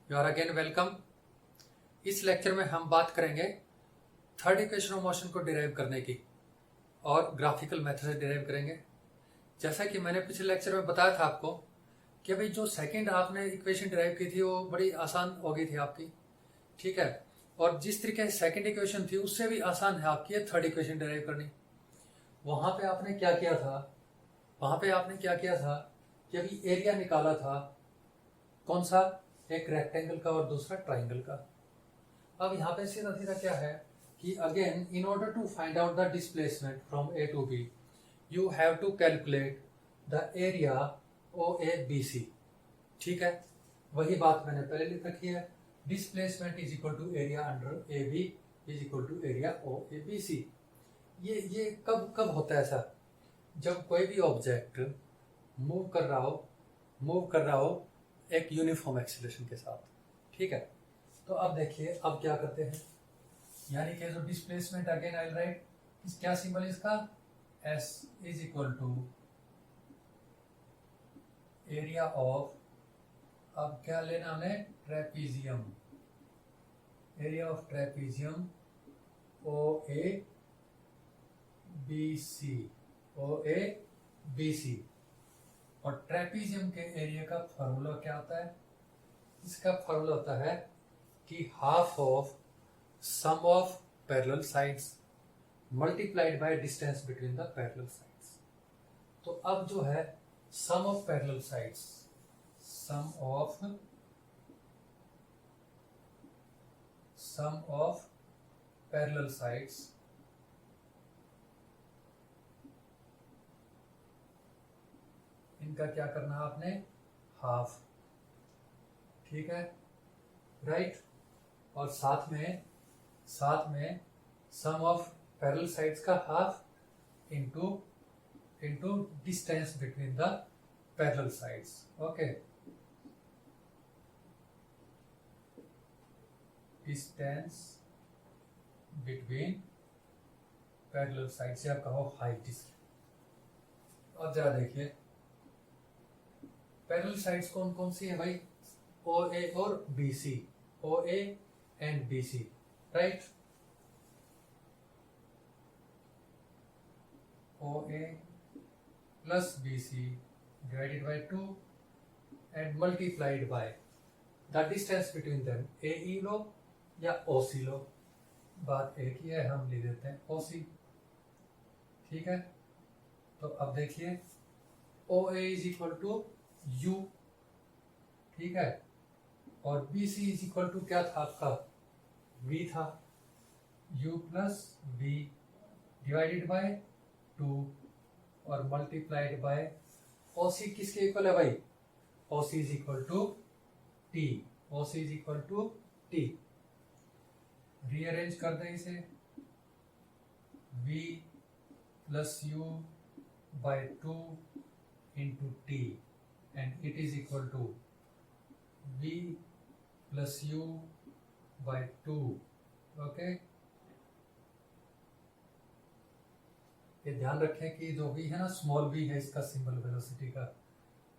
You are again welcome. इस lecture में हम बात करेंगे थर्ड इक्वेशन ऑफ मोशन को डिराइव करने की और ग्राफिकल मेथड से डिराइव करेंगे। जैसा कि मैंने पिछले लेक्चर में बताया था आपको कि भाई जो सेकंड आपने इक्वेशन डिराइव की थी वो बड़ी आसान हो गई थी आपकी, ठीक है। और जिस तरीके से सेकंड इक्वेशन थी उससे भी आसान है आपकी ये थर्ड इक्वेशन डिराइव करनी। वहां पे आपने क्या किया था, कि अभी एरिया निकाला था, कौन सा, एक रेक्टेंगल का और दूसरा ट्राइंगल का। अब यहाँ पे सीधा सीधा क्या है कि again in order to find out the displacement from A to B you have to calculate the area O A B C, ठीक है। वही बात मैंने पहले लिख रखी है, displacement is equal to area under A B is equal to area O A B C. ये कब कब होता है ऐसा, जब कोई भी ऑब्जेक्ट मूव कर रहा हो एक यूनिफॉर्म एक्सीलरेशन के साथ, ठीक है। तो अब देखिए अब क्या करते हैं, यानी कि जो डिस्प्लेसमेंट अगेन आई राइट क्या सिंबल इसका, S is equal to area of, अब क्या लेना हमें, trapezium, area of trapezium O A B C. और ट्रेपीजियम के एरिया का फॉर्मूला क्या होता है, इसका फॉर्मूला होता है कि half of sum of parallel sides multiplied by distance between the parallel sides. तो अब जो है sum of parallel sides, sum of parallel sides इनका क्या करना है आपने, हाफ, ठीक है, राइट। और साथ में सम ऑफ पैरेलल साइड्स का half into distance between the parallel sides, okay. Distance between parallel sides या कहो हाइट। अब जरा देखिए पैरेलल साइड्स कौन कौन सी है भाई, ओ ए और B C, O A and B C, right. O A plus B C divided by 2 and multiplied by the distance between them, A E लो या ओ सी लो, बात एक ही है, हम ले देते हैं ओ सी, ठीक है। तो अब देखिए O A is equal to u, ठीक है, और B C is equal to क्या था आपका, v था, u plus v divided by 2 और मल्टीप्लाइड बाय OC किसके इक्वल है भाई, OC is equal to t, OC is equal to t। Rearrange कर दें इसे, v plus u by 2 into t and it is equal to v plus u by 2, okay. ये ध्यान रखें कि जो v है ना, स्मॉल v है इसका सिंबल वेलोसिटी का,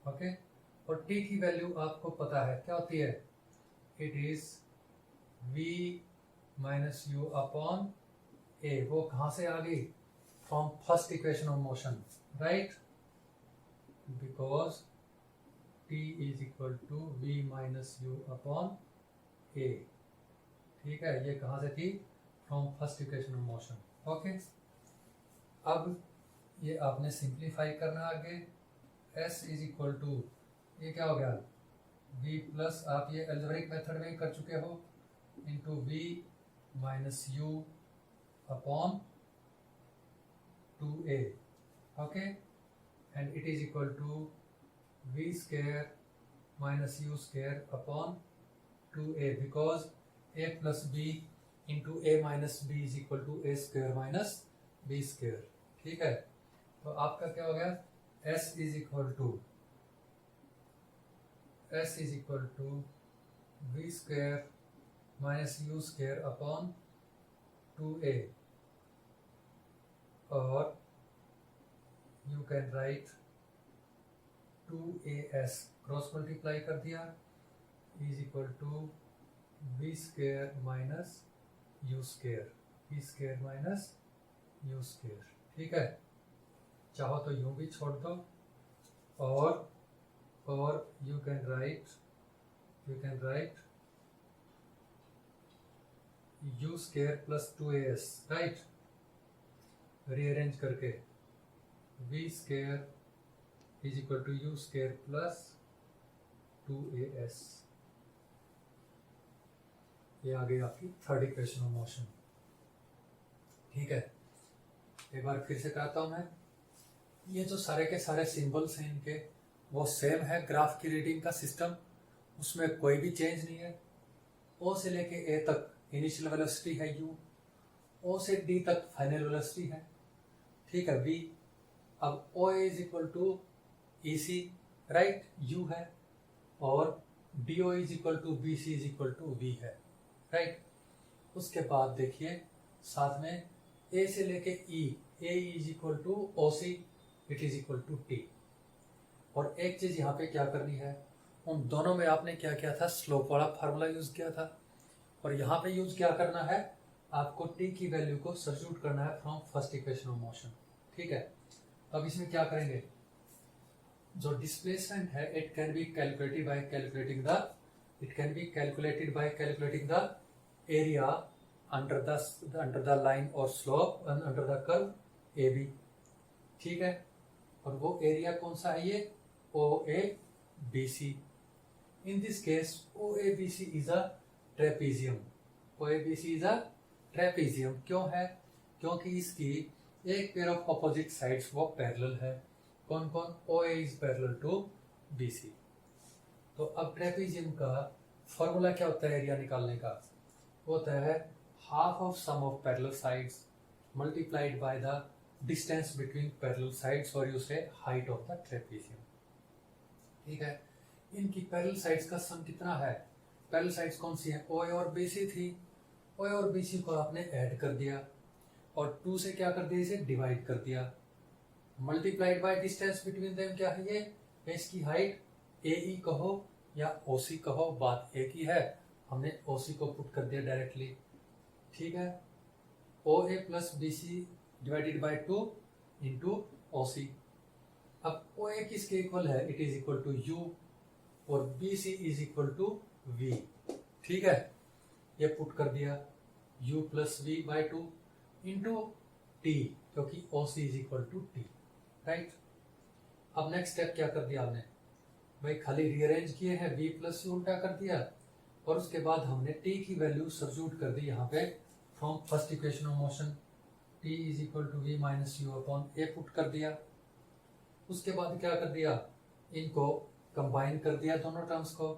ओके। और t की वैल्यू आपको पता है क्या होती है, it is v minus u upon a. वो कहां से आ गई, from first equation of motion, right, because t is equal to v minus u upon a, ठीक है। ये कहां से थी, from first equation of motion, okay. अब ये आपने सिंप्लीफाई करना आगे, s इज इक्वल टू, ये क्या हो गया, v प्लस, आप ये अलजेब्रिक मेथड में कर चुके हो, into v minus u upon 2a, okay, and it is equal to v square minus u square upon 2a, because a plus b into a minus b is equal to a square minus b square, ठीक है। तो आपका क्या हो गया, s is equal to v square minus u square upon 2a, और you can write 2as, cross multiply कर दिया, is equal to v square minus u square, v square minus u square. ठीक है, चाहो तो यूं भी छोड़ दो, और you can write u square plus 2as, right, rearrange करके v square is equal to u square plus 2as। ये आ गई आपकी थर्ड इक्वेशन ऑफ मोशन। ठीक है, एक बार फिर से कहता हूं मैं, ये जो सारे के सारे सिंबल्स हैं इनके वो सेम है, ग्राफ की रीडिंग का सिस्टम, उसमें कोई भी चेंज नहीं है। ओ से लेके ए तक इनिशियल वेलोसिटी है u, ओ से डी तक फाइनल वेलोसिटी है। ठीक है, v, अब O is equal to E C, right, u है, और D O is equal to B C is equal to V है, राइट। उसके बाद देखिए साथ में ए से लेके E, A is equal to O C, it is equal to T. और एक चीज यहाँ पे क्या करनी है, उन दोनों में आपने क्या किया था, स्लोप वाला फार्मूला यूज किया था, और यहाँ पे यूज क्या करना है, आपको टी की वैल्यू को सब्स्टिट्यूट करना है from first equation of motion. ठीक है, अब इसमें क्या करेंगे, जो डिस्प्लेसमेंट है it can be calculated by calculating the area under the line और slope under the curve A B. ठीक है, और वो एरिया कौन सा है, ये O A B C. In this case O A B C is a trapezium, O A B C is a trapezium. क्यों है, क्योंकि इसकी एक पेयर ऑफ अपोजिट साइड्स वो पैरेलल है। कौन कौन, O A is parallel to B C. तो अब ट्रेपीजियम का फॉर्मूला क्या होता है एरिया निकालने का, होता है half of sum of parallel sides multiplied by the distance between parallel sides, और you say height of the trapezium. ठीक है, इनकी पैरेलल साइड्स का सम कितना है, पैरेलल साइड्स कौन सी है, ओ ए और बी सी थी, ओ ए और बी सी को आपने ऐड कर दिया और 2 से क्या कर दिया, इसे डिवाइड कर दिया, multiplied by distance between them क्या है, ये इसकी हाइट ए ई कहो या ओ सी कहो, बात एक ही है, हमने ओ सी को पुट कर दिया डायरेक्टली। ठीक है, O A plus B C divided by 2 into O C. अब ओ ए किसके इक्वल है, it is equal to u, और B C is equal to v. ठीक है, ये पुट कर दिया u plus v by 2 into t, क्योंकि O C is equal to t, right. अब नेक्स्ट स्टेप क्या कर दिया हमने, भाई खाली रीअरेंज किए हैं, v प्लस यू उल्टा कर दिया, और उसके बाद हमने t की वैल्यू सब्स्टिट्यूट कर दी यहाँ पे from first equation of motion, t is equal to v minus u upon a put कर दिया। उसके बाद क्या कर दिया, इनको कंबाइन कर दिया दोनों टर्म्स को,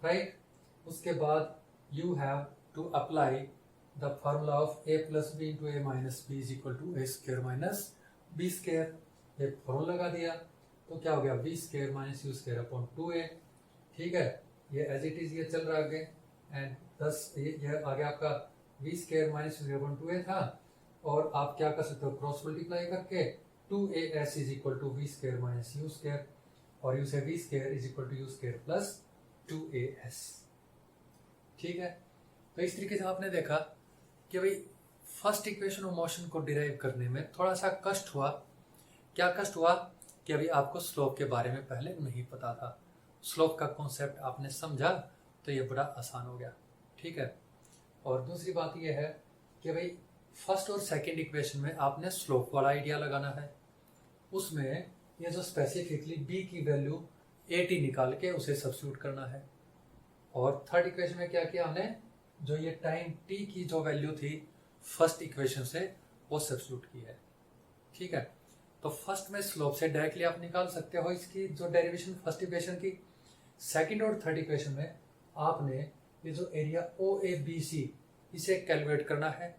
राइट। उसके बाद you have to apply the formula of a plus b into a minus b is equal to a square minus b square. ये फॉर्मूला लगा दिया तो क्या हो गया, b square minus u square upon 2a। ठीक है, ये एज इट इज ये चल रहा है आगे, एंड दस ये आगे आपका v square minus u square upon 2a था, और आप क्या कर सकते हो, क्रॉस मल्टीप्लाई करके 2as is equal to v square minus u square, और you say v square is equal to u square plus 2as। ठीक है, तो इस तरीके से आपने देखा कि भाई फर्स्ट इक्वेशन ऑफ मोशन को डिराइव करने में थोड़ा सा कष्ट हुआ। क्या कष्ट हुआ कि अभी आपको स्लोप के बारे में पहले नहीं पता था, स्लोप का कॉन्सेप्ट आपने समझा तो ये बड़ा आसान हो गया। ठीक है, और दूसरी बात ये है कि भाई फर्स्ट और सेकंड इक्वेशन में आपने स्लोप वाला आइडिया लगाना है, उसमें ये जो स्पेसिफिकली b की वैल्यू 80 निकाल के उसे सब्स्टिट्यूट करना है, और थर्ड इक्वेशन में क्या किया हमने, जो ये टाइम t की जो वैल्यू थी फर्स्ट इक्वेशन से वो सब्स्टिट्यूट की है। ठीक है, तो फर्स्ट में स्लोप से डायरेक्टली आप निकाल सकते हो इसकी जो डेरिवेशन फर्स्ट इक्वेशन की। सेकंड और थर्ड इक्वेशन में आपने ये जो एरिया ओ ए बी सी इसे कैलकुलेट करना है।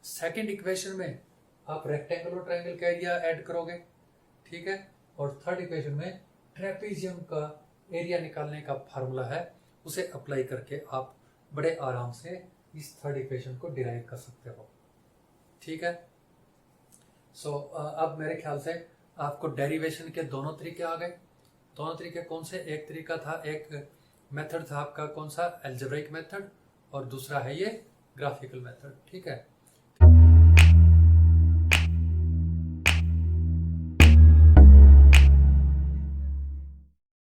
सेकंड इक्वेशन में आप रेक्टेंगल और ट्रायंगल का एरिया ऐड करोगे। ठीक है, और थर्ड इक्वेशन में ट्रेपीजियम का एरिया निकालने का फार्मूला है, उसे अप्लाई करके आप बड़े आराम से इस थर्ड इक्वेशन को डिराइव कर सकते हो। ठीक है, सो अब मेरे ख्याल से आपको डेरिवेशन के दोनों तरीके आ गए। दोनों तरीके कौन से, एक तरीका था एक मेथड था आपका कौन सा, एल्जेब्रिक मेथड, और दूसरा है ये ग्राफिकल मेथड। ठीक है,